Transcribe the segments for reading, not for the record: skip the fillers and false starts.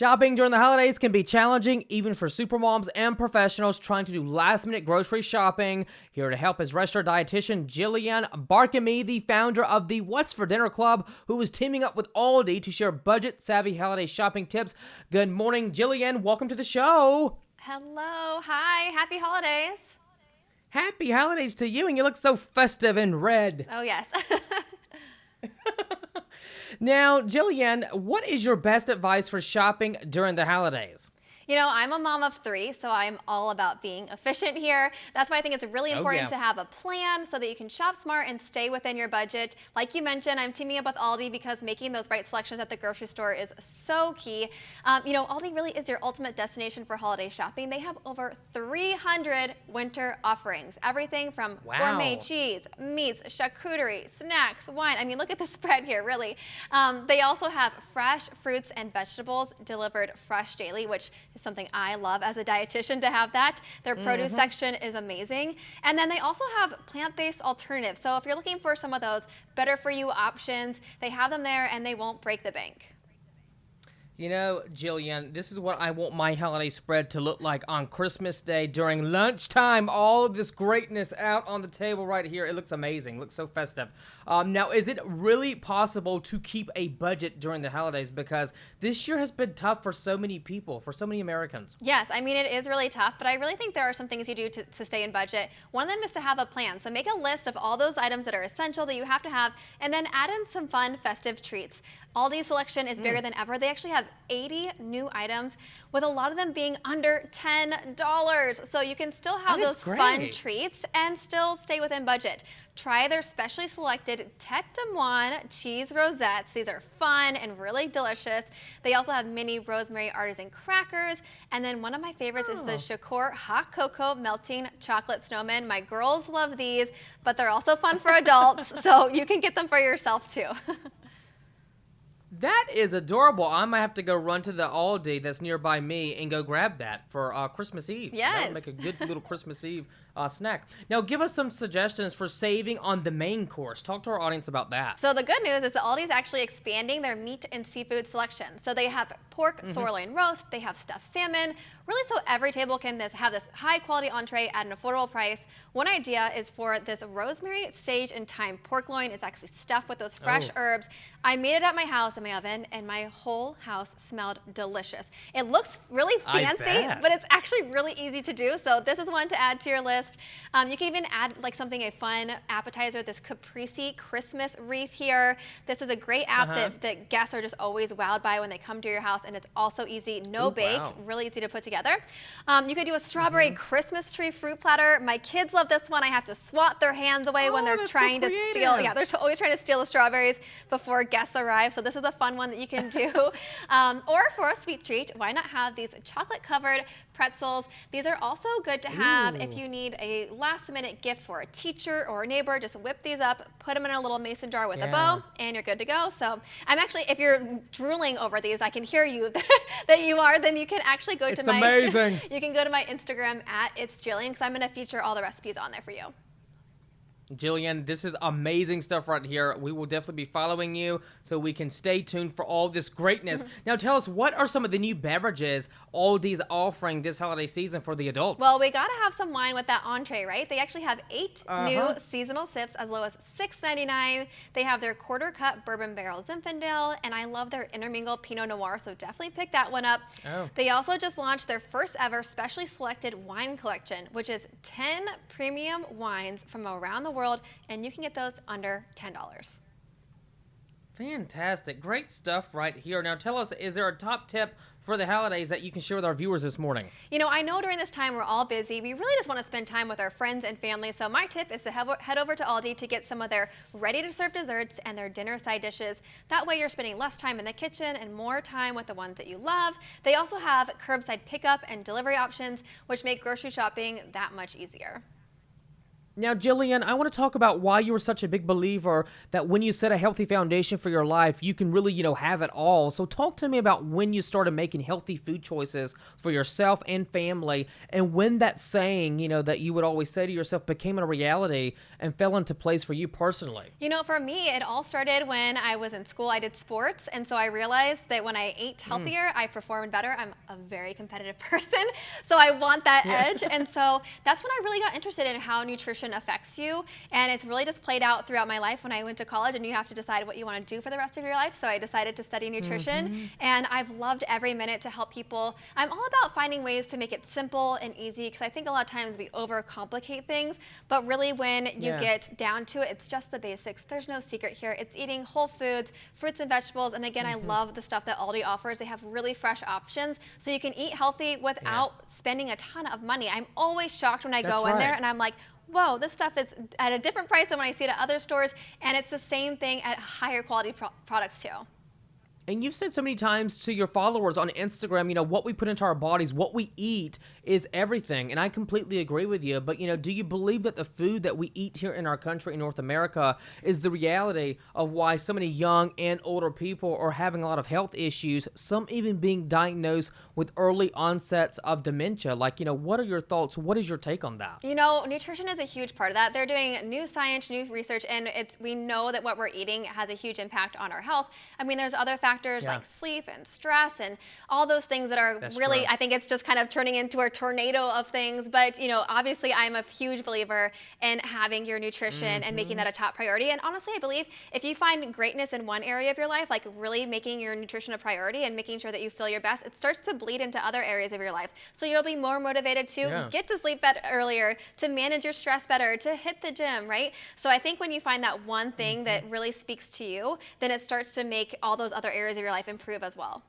Shopping during the holidays can be challenging even for supermoms and professionals trying to do last-minute grocery shopping. Here to help is restaurant dietitian Jillian Barkamy, the founder of the What's for Dinner Club, who is teaming up with ALDI to share budget-savvy holiday shopping tips. Good morning, Jillian. Welcome to the show. Hello. Hi. Happy holidays. Happy holidays to you, and you look so festive in red. Oh, yes. Now, Jillian, what is your best advice for shopping during the holidays? You know, I'm a mom of 3, so I'm all about being efficient here. That's why I think it's really important to have a plan so that you can shop smart and stay within your budget. Like you mentioned, I'm teaming up with ALDI because making those right selections at the grocery store is so key. ALDI really is your ultimate destination for holiday shopping. They have over 300 winter offerings. Everything from gourmet cheese, meats, charcuterie, snacks, wine. I mean, look at the spread here, really. They also have fresh fruits and vegetables delivered fresh daily, which is something I love as a dietitian to have that. Their produce section is amazing. And then they also have plant-based alternatives. So if you're looking for some of those better for you options, they have them there and they won't break the bank. You know, Jillian, this is what I want my holiday spread to look like on Christmas Day during lunchtime. All of this greatness out on the table right here. It looks amazing. It looks so festive. Now, is it really possible to keep a budget during the holidays? Because this year has been tough for so many people, for so many Americans. Yes, I mean, it is really tough, but I really think there are some things you do to stay in budget. One of them is to have a plan. So make a list of all those items that are essential that you have to have, and then add in some fun festive treats. ALDI's selection is bigger than ever. They actually have 80 new items, with a lot of them being under $10. So you can still have those fun treats and still stay within budget. Try their specially selected Tête de Moine cheese rosettes. These are fun and really delicious. They also have mini rosemary artisan crackers. And then one of my favorites is the Shakur hot cocoa melting chocolate snowman. My girls love these, but they're also fun for adults. So you can get them for yourself too. That is adorable. I might have to go run to the Aldi that's nearby me and go grab that for Christmas Eve. Yes. That would make a good little Christmas Eve snack. Now, give us some suggestions for saving on the main course. Talk to our audience about that. So the good news is that Aldi's actually expanding their meat and seafood selection. So they have pork sirloin roast, they have stuffed salmon, really so every table can have this high quality entree at an affordable price. One idea is for this rosemary, sage, and thyme pork loin. It's actually stuffed with those fresh herbs. I made it at my house in my oven, and my whole house smelled delicious. It looks really fancy, but it's actually really easy to do. So this is one to add to your list. You can even add like a fun appetizer, this caprese Christmas wreath here. This is a great app that guests are just always wowed by when they come to your house, and it's also easy, no bake, really easy to put together. You could do a strawberry Christmas tree fruit platter. My kids love this one. I have to swat their hands away when they're trying to steal. Yeah, they're always trying to steal the strawberries before guests arrive. So this is a fun one that you can do. Or for a sweet treat, why not have these chocolate-covered pretzels? These are also good to have if you need a last-minute gift for a teacher or a neighbor. Just whip these up, put them in a little mason jar with a bow, and you're good to go. So I'm actually, if you're drooling over these, I can hear you that you are. Then you can actually go to my. It's amazing. You can go to my Instagram at It's Jillian, because I'm going to feature all the recipes on there for you. Jillian, this is amazing stuff right here. We will definitely be following you so we can stay tuned for all this greatness. Now tell us, what are some of the new beverages Aldi's offering this holiday season for the adults? Well, we got to have some wine with that entree, right? They actually have 8 new seasonal sips as low as $6.99. They have their quarter cup bourbon barrel Zinfandel, and I love their intermingle Pinot Noir, so definitely pick that one up. They also just launched their first ever specially selected wine collection, which is 10 premium wines from around the world, and you can get those under $10. Fantastic. Great stuff right here. Now tell us, is there a top tip for the holidays that you can share with our viewers this morning? You know, I know during this time we're all busy. We really just want to spend time with our friends and family. So my tip is to head over to Aldi to get some of their ready-to-serve desserts and their dinner side dishes. That way you're spending less time in the kitchen and more time with the ones that you love. They also have curbside pickup and delivery options, which make grocery shopping that much easier. Now, Jillian, I want to talk about why you were such a big believer that when you set a healthy foundation for your life, you can really, have it all. So talk to me about when you started making healthy food choices for yourself and family, and when that saying, that you would always say to yourself became a reality and fell into place for you personally. For me, it all started when I was in school. I did sports, and so I realized that when I ate healthier, I performed better. I'm a very competitive person, so I want that edge. And so that's when I really got interested in how nutrition affects you. And it's really just played out throughout my life when I went to college, and you have to decide what you want to do for the rest of your life. So I decided to study nutrition, and I've loved every minute to help people. I'm all about finding ways to make it simple and easy, because I think a lot of times we overcomplicate things, but really when you get down to it, it's just the basics. There's no secret here. It's eating whole foods, fruits and vegetables, and again, I love the stuff that Aldi offers. They have really fresh options, so you can eat healthy without spending a ton of money. I'm always shocked when I go in there and I'm like, whoa, this stuff is at a different price than when I see it at other stores, and it's the same thing at higher quality products too. And you've said so many times to your followers on Instagram, what we put into our bodies, what we eat is everything. And I completely agree with you. But, do you believe that the food that we eat here in our country, in North America, is the reality of why so many young and older people are having a lot of health issues, some even being diagnosed with early onsets of dementia? Like, what are your thoughts? What is your take on that? Nutrition is a huge part of that. They're doing new science, new research, and we know that what we're eating has a huge impact on our health. I mean, there's other factors like sleep and stress and all those things that are really, I think it's just kind of turning into a tornado of things. But, obviously I'm a huge believer in having your nutrition and making that a top priority. And honestly, I believe if you find greatness in one area of your life, like really making your nutrition a priority and making sure that you feel your best, it starts to bleed into other areas of your life. So you'll be more motivated to get to sleep better earlier, to manage your stress better, to hit the gym, right? So I think when you find that one thing that really speaks to you, then it starts to make all those other areas of your life improve as well.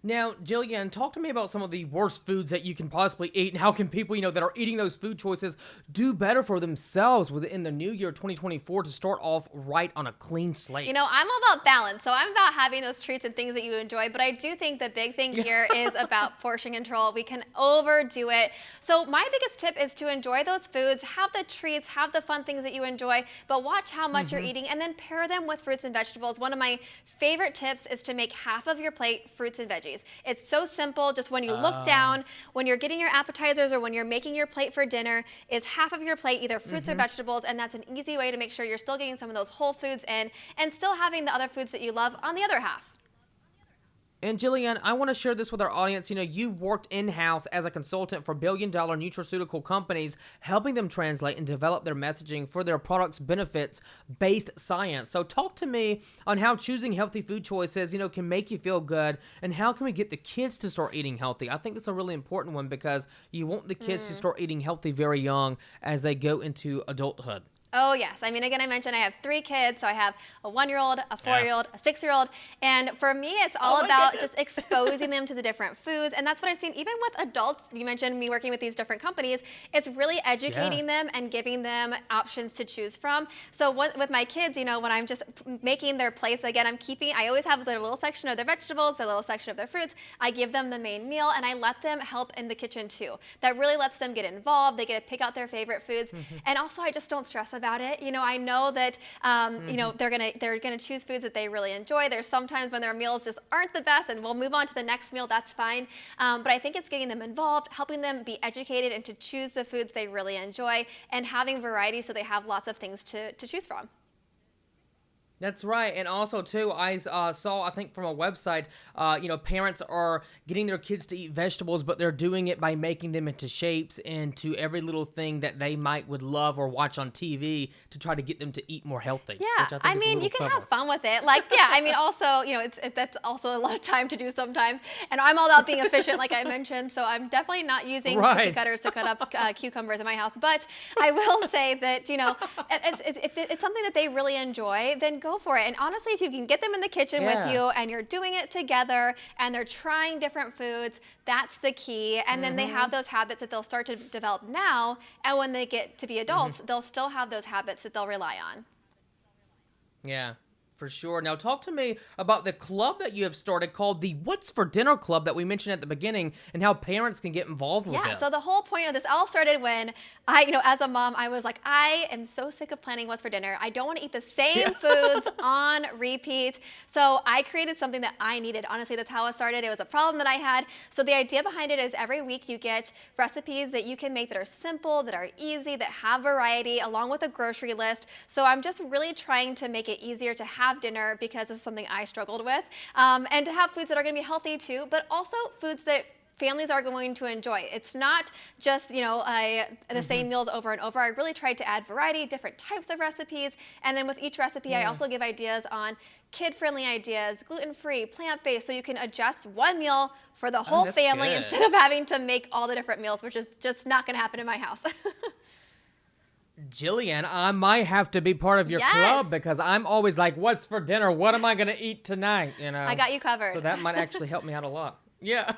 Now, Jillian, talk to me about some of the worst foods that you can possibly eat, and how can people, that are eating those food choices do better for themselves within the new year 2024 to start off right on a clean slate? I'm all about balance, so I'm about having those treats and things that you enjoy, but I do think the big thing here is about portion control. We can overdo it. So my biggest tip is to enjoy those foods, have the treats, have the fun things that you enjoy, but watch how much you're eating and then pair them with fruits and vegetables. One of my favorite tips is to make half of your plate fruits and veggies. It's so simple. Just when you look down, when you're getting your appetizers or when you're making your plate for dinner, is half of your plate either fruits or vegetables, and that's an easy way to make sure you're still getting some of those whole foods in and still having the other foods that you love on the other half. And Jillian, I want to share this with our audience. You've worked in-house as a consultant for billion-dollar nutraceutical companies, helping them translate and develop their messaging for their products' benefits-based science. So talk to me on how choosing healthy food choices, can make you feel good, and how can we get the kids to start eating healthy? I think that's a really important one, because you want the kids to start eating healthy very young as they go into adulthood. Oh, yes. I mean, again, I mentioned I have 3 kids. So I have a 1-year-old, a 4-year-old, a 6-year-old. And for me, it's all about just exposing them to the different foods. And that's what I've seen even with adults. You mentioned me working with these different companies. It's really educating them and giving them options to choose from. So with my kids, when I'm just making their plates, again, I always have their little section of their vegetables, their little section of their fruits. I give them the main meal, and I let them help in the kitchen too. That really lets them get involved. They get to pick out their favorite foods. And also, I just don't stress about it. I know that they're gonna choose foods that they really enjoy. There's sometimes when their meals just aren't the best, and we'll move on to the next meal. That's fine. But I think it's getting them involved, helping them be educated, and to choose the foods they really enjoy, and having variety so they have lots of things to choose from. That's right. And also, too, I saw, I think from a website, parents are getting their kids to eat vegetables, but they're doing it by making them into shapes and to every little thing that they would love or watch on TV to try to get them to eat more healthy. Yeah, I mean, you can have fun with it. Also, that's also a lot of time to do sometimes. And I'm all about being efficient, like I mentioned, so I'm definitely not using cookie cutters to cut up cucumbers in my house. But I will say that, if it's something that they really enjoy, then go for it. And honestly, if you can get them in the kitchen with you and you're doing it together and they're trying different foods, that's the key. And then they have those habits that they'll start to develop now. And when they get to be adults, they'll still have those habits that they'll rely on. Yeah. For sure. Now, talk to me about the club that you have started called the What's for Dinner Club that we mentioned at the beginning and how parents can get involved with this. So the whole point of this all started when as a mom, I was like, I am so sick of planning what's for dinner. I don't want to eat the same foods on repeat. So I created something that I needed. Honestly, that's how it started. It was a problem that I had. So the idea behind it is every week you get recipes that you can make that are simple, that are easy, that have variety, along with a grocery list. So I'm just really trying to make it easier to have dinner because this is something I struggled with, and to have foods that are going to be healthy too, but also foods that families are going to enjoy. It's not just, the same meals over and over. I really tried to add variety, different types of recipes, and then with each recipe, I also give ideas on kid-friendly ideas, gluten-free, plant-based, so you can adjust one meal for the whole family instead of having to make all the different meals, which is just not going to happen in my house. Jillian, I might have to be part of your club because I'm always like, what's for dinner? What am I going to eat tonight? I got you covered. So that might actually help me out a lot. Yeah.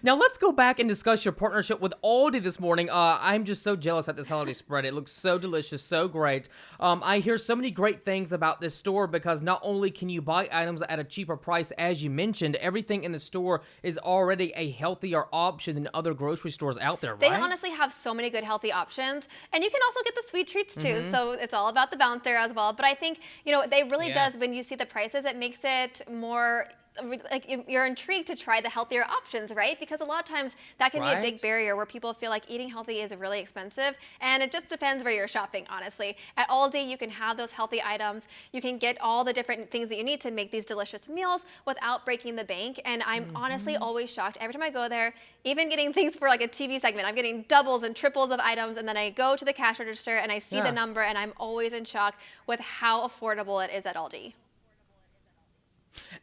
Now let's go back and discuss your partnership with Aldi this morning. I'm just so jealous at this holiday spread. It looks so delicious, so great. I hear so many great things about this store because not only can you buy items at a cheaper price, as you mentioned, everything in the store is already a healthier option than other grocery stores out there, right? They honestly have so many good healthy options. And you can also get the sweet treats too. So it's all about the balance there as well. But I think, they really does, when you see the prices, it makes it more like you're intrigued to try the healthier options, right? Because a lot of times that can be a big barrier where people feel like eating healthy is really expensive, and it just depends where you're shopping, honestly. At Aldi, you can have those healthy items. You can get all the different things that you need to make these delicious meals without breaking the bank, and I'm honestly always shocked. Every time I go there, even getting things for like a TV segment, I'm getting doubles and triples of items, and then I go to the cash register and I see the number, and I'm always in shock with how affordable it is at Aldi.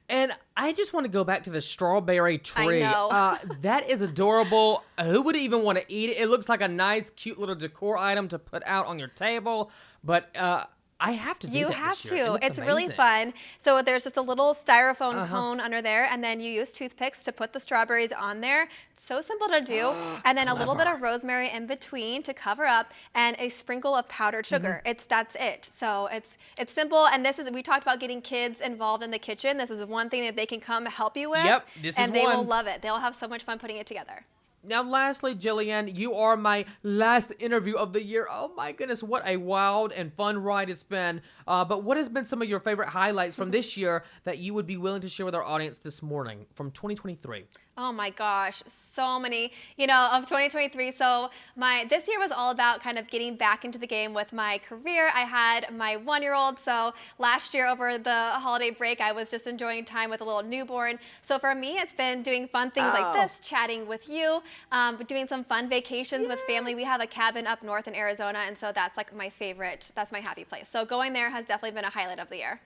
And I just want to go back to the strawberry tree. I know. That is adorable. Who would even want to eat it? It looks like a nice, cute little decor item to put out on your table. But I have to do that You this have year. to. It's amazing. really fun. So there's just a little styrofoam cone under there, and then you use toothpicks to put the strawberries on there. It's so simple to do. And then a little bit of rosemary in between to cover up, and a sprinkle of powdered sugar. That's it. So it's simple. And we talked about getting kids involved in the kitchen. This is one thing that they can come help you with. Yep, and they will love it. They'll have so much fun putting it together. Now, lastly, Jillian, you are my last interview of the year. Oh my goodness, what a wild and fun ride it's been. But what has been some of your favorite highlights from this year that you would be willing to share with our audience this morning from 2023? Oh my gosh, so many, of 2023. So this year was all about kind of getting back into the game with my career. I had my 1-year-old. So last year over the holiday break, I was just enjoying time with a little newborn. So for me, it's been doing fun things like this, chatting with you, doing some fun vacations with family. We have a cabin up north in Arizona. And so that's like my favorite, that's my happy place. So going there has definitely been a highlight of the year.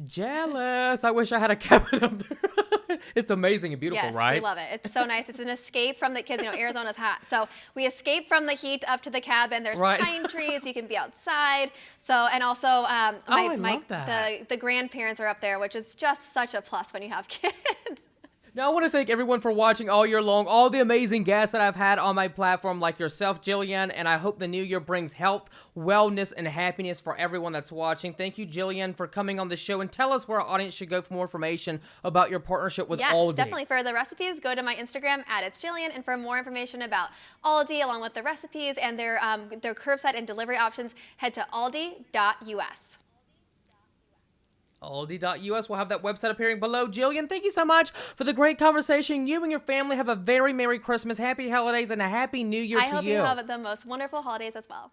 Jealous. I wish I had a cabin up there. It's amazing and beautiful, right? Yes, we love it. It's so nice. It's an escape from the kids. Arizona's hot. So we escape from the heat up to the cabin. There's pine trees. You can be outside. So, and also the grandparents are up there, which is just such a plus when you have kids. Now, I want to thank everyone for watching all year long, all the amazing guests that I've had on my platform, like yourself, Jillian, and I hope the new year brings health, wellness, and happiness for everyone that's watching. Thank you, Jillian, for coming on the show, and tell us where our audience should go for more information about your partnership with Aldi. Yes, definitely. For the recipes, go to my Instagram, @itsjillian, and for more information about Aldi, along with the recipes and their curbside and delivery options, head to aldi.us. Aldi.us. We'll have that website appearing below. Jillian, thank you so much for the great conversation. You and your family have a very Merry Christmas, Happy Holidays, and a Happy New Year to you. I hope you have the most wonderful holidays as well.